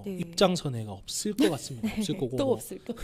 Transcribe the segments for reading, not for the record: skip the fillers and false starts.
네. 입장선회가 없을 것 같습니다. 없을 거고. 또 없을 거.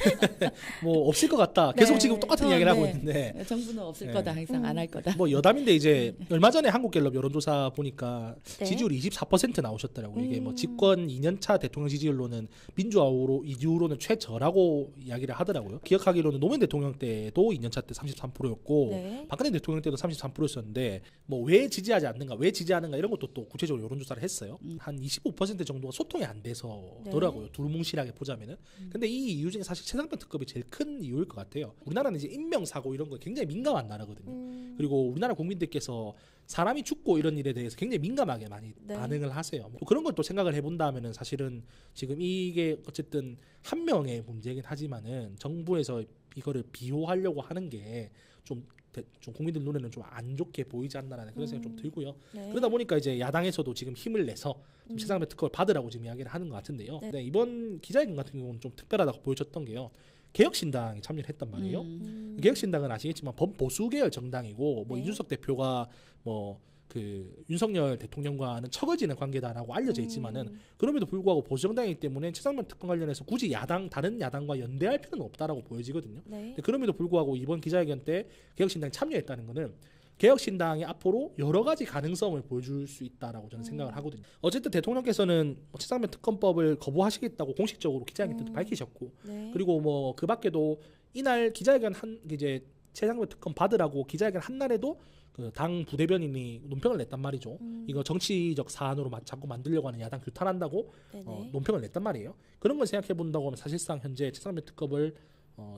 뭐 없을 것 같다. 계속 네. 지금 똑같은 이야기를 하고 네. 있는데. 정부는 없을 네. 거다. 항상 안 할 거다. 뭐 여담인데 이제 얼마 전에 한국갤럽 여론조사 보니까 네. 지지율이 24% 나오셨더라고요. 이게 뭐 집권 2년차 대통령 지지율로는 민주화로 이후로는 최저라고 이야기를 하더라고요. 기억하기로는 노무현 대통령 때도 2년차 때 33%였고 네. 박근혜 대통령 때도 33%였었는데 뭐 왜 지지하지 않는가, 왜 지지하는가 이런 것도 또 구체적으로 여론조사를 했어요. 한 25% 정도가 소통이 안 돼서더라고요. 두루뭉실하게 보자면은. 근데 이 이유 중에 사실 최상병 특검이 제일 큰 이유일 것 같아요. 우리나라는 이제 인명사고 이런 거 굉장히 민감한 나라거든요. 그리고 우리나라 국민들께서 사람이 죽고 이런 일에 대해서 굉장히 민감하게 많이 네. 반응을 하세요. 뭐 그런 걸 또 생각을 해본다면은 사실은 지금 이게 어쨌든 한 명의 문제긴 하지만은 정부에서 이거를 비호하려고 하는 게 좀 국민들 눈에는 좀 안 좋게 보이지 않나라는 그런 생각이 좀 들고요. 네. 그러다 보니까 이제 야당에서도 지금 힘을 내서 최상병 특검을 받으라고 지금 이야기를 하는 것 같은데요. 네. 네, 이번 기자회견 같은 경우는 좀 특별하다고 보여줬던 게요. 개혁신당이 참여를 했단 말이에요. 개혁신당은 아시겠지만 범보수 계열 정당이고 뭐 네. 이준석 대표가 뭐 그 윤석열 대통령과는 척을 지는 관계다라고 알려져 있지만은 그럼에도 불구하고 보수 정당이기 때문에 최상병 특검 관련해서 굳이 다른 야당과 연대할 필요는 없다라고 보여지거든요. 네. 근데 그럼에도 불구하고 이번 기자회견 때 개혁신당이 참여했다는 거는 개혁신당이 앞으로 여러 가지 가능성을 보여줄 수 있다라고 저는 생각을 하거든요. 어쨌든 대통령께서는 최상병 특검법을 거부하시겠다고 공식적으로 기자회견 때도 밝히셨고, 네. 그리고 뭐 그 밖에도 이날 기자회견 이제 최상병 특검 받으라고 기자회견 한 날에도 그 당 부대변인이 논평을 냈단 말이죠. 이거 정치적 사안으로 자꾸 만들려고 하는 야당 규탄한다고 네네. 논평을 냈단 말이에요. 그런 걸 생각해 본다고 하면 사실상 현재 최상병 특검을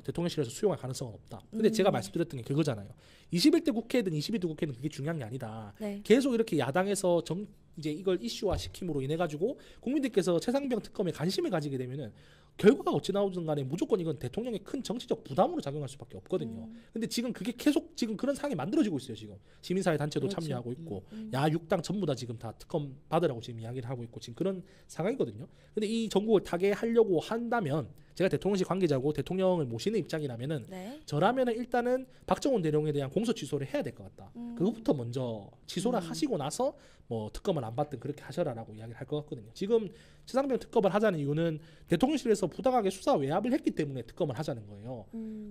대통령실에서 수용할 가능성은 없다. 근데 제가 말씀드렸던 게 그거잖아요. 21대 국회든 22대 국회든 그게 중요한 게 아니다. 네. 계속 이렇게 야당에서 이제 이걸 이슈화 시킴으로 인해 가지고 국민들께서 최상병 특검에 관심을 가지게 되면은 결과가 어찌 나오든 간에 무조건 이건 대통령의 큰 정치적 부담으로 작용할 수밖에 없거든요. 근데 지금 그게 계속 지금 그런 상황이 만들어지고 있어요. 지금 시민사회 단체도 그렇죠. 참여하고 있고 야육당 전부 다 지금 다 특검 받으라고 지금 이야기를 하고 있고 지금 그런 상황이거든요. 근데 이 정국을 타개하려고 한다면 제가 대통령실 관계자고 대통령을 모시는 입장이라면은 네. 저라면은 일단은 박정훈 대령에 대한 공소 취소를 해야 될 것 같다. 그것부터 먼저 취소를 하시고 나서 뭐 특검을 안 받든 그렇게 하셔라라고 이야기를 할 것 같거든요. 지금 최상병 특검을 하자는 이유는 대통령실에서 부당하게 수사 외압을 했기 때문에 특검을 하자는 거예요.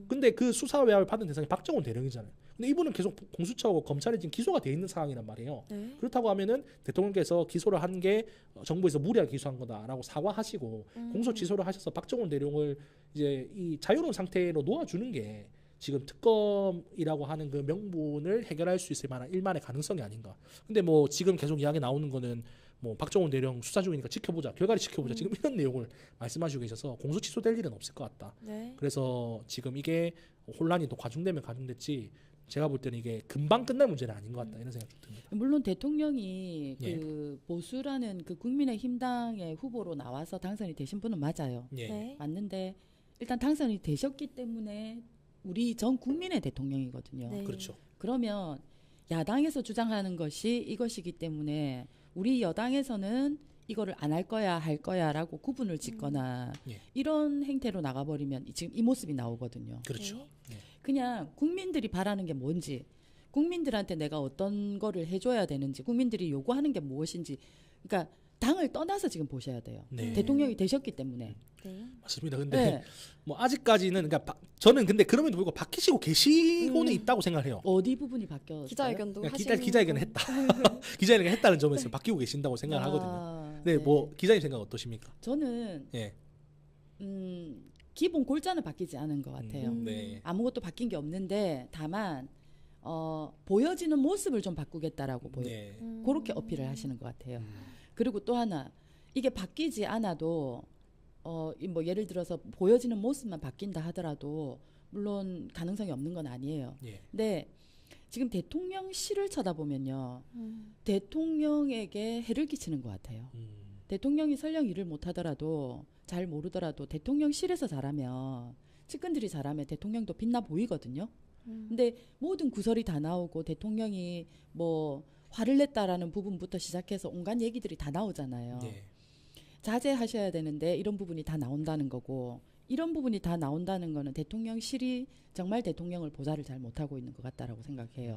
근데 그 수사 외압을 받은 대상이 박정훈 대령이잖아요. 근데 이분은 계속 공수처하고 검찰에 지금 기소가 돼 있는 상황이란 말이에요. 네. 그렇다고 하면은 대통령께서 기소를 한 게 정부에서 무리하게 기소한 거다라고 사과하시고 공소 취소를 하셔서 박정훈 대령을 이제 이 자유로운 상태로 놓아주는 게 지금 특검이라고 하는 그 명분을 해결할 수 있을 만한 일만의 가능성이 아닌가. 근데 뭐 지금 계속 이야기 나오는 거는 뭐 박정훈 대령 수사 중이니까 지켜보자, 결과를 지켜보자, 지금 이런 내용을 말씀하시고 계셔서 공소 취소될 일은 없을 것 같다. 네. 그래서 지금 이게 혼란이 또 과중되면 과중됐지 제가 볼 때는 이게 금방 끝날 문제는 아닌 것 같다 이런 생각 좀 듭니다. 물론 대통령이 예. 그 보수라는 그 국민의힘당의 후보로 나와서 당선이 되신 분은 맞아요. 예. 네. 맞는데 일단 당선이 되셨기 때문에 우리 전 국민의 대통령이거든요. 네. 그렇죠. 그러면 야당에서 주장하는 것이 이것이기 때문에 우리 여당에서는 이거를 안 할 거야 할 거야라고 구분을 짓거나 예. 이런 행태로 나가버리면 지금 이 모습이 나오거든요. 그렇죠. 예. 그냥 국민들이 바라는 게 뭔지, 국민들한테 내가 어떤 거를 해줘야 되는지, 국민들이 요구하는 게 무엇인지, 그러니까 당을 떠나서 지금 보셔야 돼요. 네. 대통령이 되셨기 때문에. 네. 맞습니다. 근데 네. 뭐 아직까지는 그러니까 저는 근데 그럼에도 불구하고 바뀌시고 계시고는 있다고 생각해요. 어디 부분이 바뀌었어요? 기자회견도 그러니까 하시는 기자회견을 했다. 기자회견을 했다는 점에서 바뀌고 계신다고 생각을 하거든요. 아, 네, 뭐 기자님 생각 어떠십니까? 저는 예. 기본 골자는 바뀌지 않은 것 같아요. 네. 아무것도 바뀐 게 없는데 다만 보여지는 모습을 좀 바꾸겠다라고 네. 그렇게 어필을 하시는 것 같아요. 그리고 또 하나 이게 바뀌지 않아도 뭐 예를 들어서 보여지는 모습만 바뀐다 하더라도 물론 가능성이 없는 건 아니에요. 예. 근데 지금 대통령실을 쳐다보면요, 대통령에게 해를 끼치는 것 같아요. 대통령이 설령 일을 못하더라도 잘 모르더라도 대통령실에서 잘하면 측근들이 잘하면 대통령도 빛나 보이거든요. 근데 모든 구설이 다 나오고 대통령이 뭐 화를 냈다라는 부분부터 시작해서 온갖 얘기들이 다 나오잖아요. 예. 자제하셔야 되는데 이런 부분이 다 나온다는 거고, 이런 부분이 다 나온다는 거는 대통령실이 정말 대통령을 보좌를 잘 못하고 있는 것 같다라고 생각해요.